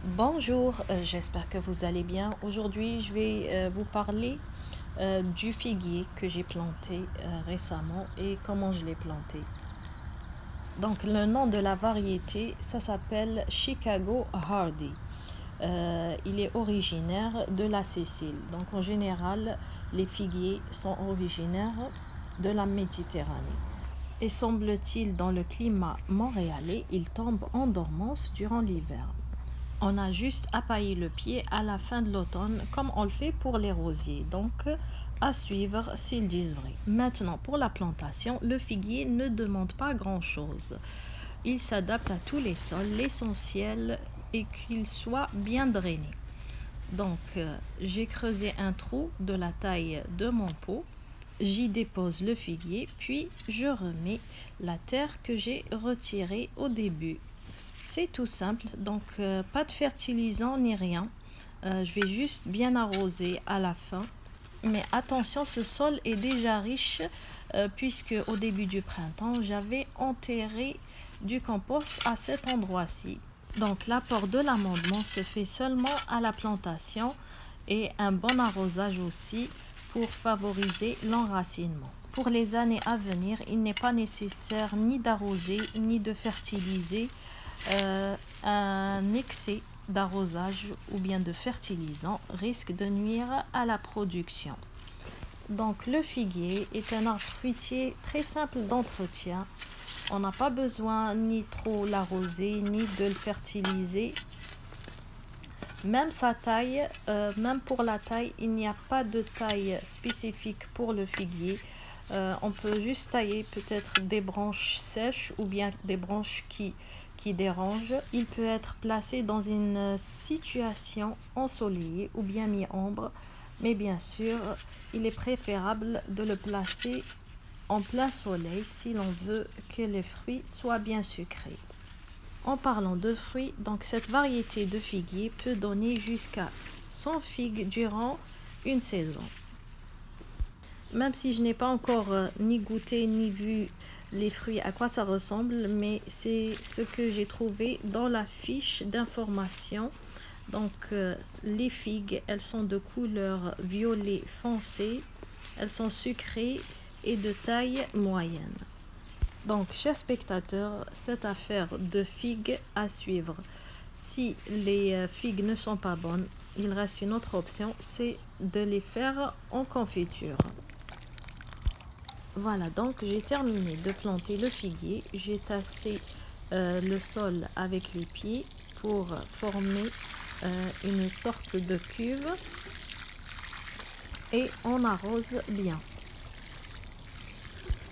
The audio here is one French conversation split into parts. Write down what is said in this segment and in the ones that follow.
Bonjour, j'espère que vous allez bien. Aujourd'hui, je vais vous parler du figuier que j'ai planté récemment et comment je l'ai planté. Donc, le nom de la variété, ça s'appelle Chicago Hardy. Il est originaire de la Sicile. Donc, en général, les figuiers sont originaires de la Méditerranée. Et semble-t-il, dans le climat montréalais, il tombe en dormance durant l'hiver. On a juste à pailler le pied à la fin de l'automne, comme on le fait pour les rosiers. Donc, à suivre s'ils disent vrai. Maintenant, pour la plantation, le figuier ne demande pas grand-chose. Il s'adapte à tous les sols. L'essentiel est qu'il soit bien drainé. Donc, j'ai creusé un trou de la taille de mon pot. J'y dépose le figuier, puis je remets la terre que j'ai retirée au début. C'est tout simple, donc pas de fertilisant ni rien. Je vais juste bien arroser à la fin. Mais attention, ce sol est déjà riche puisque au début du printemps, j'avais enterré du compost à cet endroit-ci. Donc l'apport de l'amendement se fait seulement à la plantation et un bon arrosage aussi pour favoriser l'enracinement. Pour les années à venir, il n'est pas nécessaire ni d'arroser ni de fertiliser. Un excès d'arrosage ou bien de fertilisant risque de nuire à la production. Donc le figuier est un arbre fruitier très simple d'entretien. On n'a pas besoin ni trop l'arroser ni de le fertiliser. Même sa taille, même pour la taille, il n'y a pas de taille spécifique pour le figuier. On peut juste tailler peut-être des branches sèches ou bien des branches qui dérangent. Il peut être placé dans une situation ensoleillée ou bien mi-ombre, mais bien sûr, il est préférable de le placer en plein soleil si l'on veut que les fruits soient bien sucrés. En parlant de fruits, donc cette variété de figuier peut donner jusqu'à 100 figues durant une saison. Même si je n'ai pas encore ni goûté ni vu les fruits à quoi ça ressemble, mais c'est ce que j'ai trouvé dans la fiche d'information. Donc les figues, elles sont de couleur violet foncé, elles sont sucrées et de taille moyenne. Donc, chers spectateurs, cette affaire de figues à suivre. Si les figues ne sont pas bonnes, il reste une autre option, c'est de les faire en confiture. Voilà, donc j'ai terminé de planter le figuier. J'ai tassé le sol avec les pieds pour former une sorte de cuve et on arrose bien.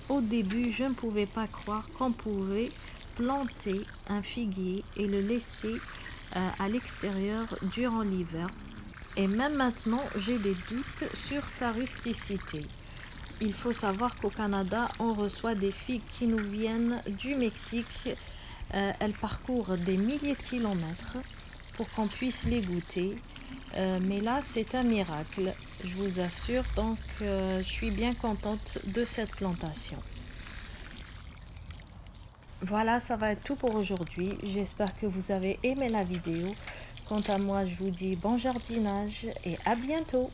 Au début, je ne pouvais pas croire qu'on pouvait planter un figuier et le laisser à l'extérieur durant l'hiver. Et même maintenant, j'ai des doutes sur sa rusticité. Il faut savoir qu'au Canada, on reçoit des figues qui nous viennent du Mexique. Elles parcourent des milliers de kilomètres pour qu'on puisse les goûter. Mais là, c'est un miracle, je vous assure. Donc, je suis bien contente de cette plantation. Voilà, ça va être tout pour aujourd'hui. J'espère que vous avez aimé la vidéo. Quant à moi, je vous dis bon jardinage et à bientôt.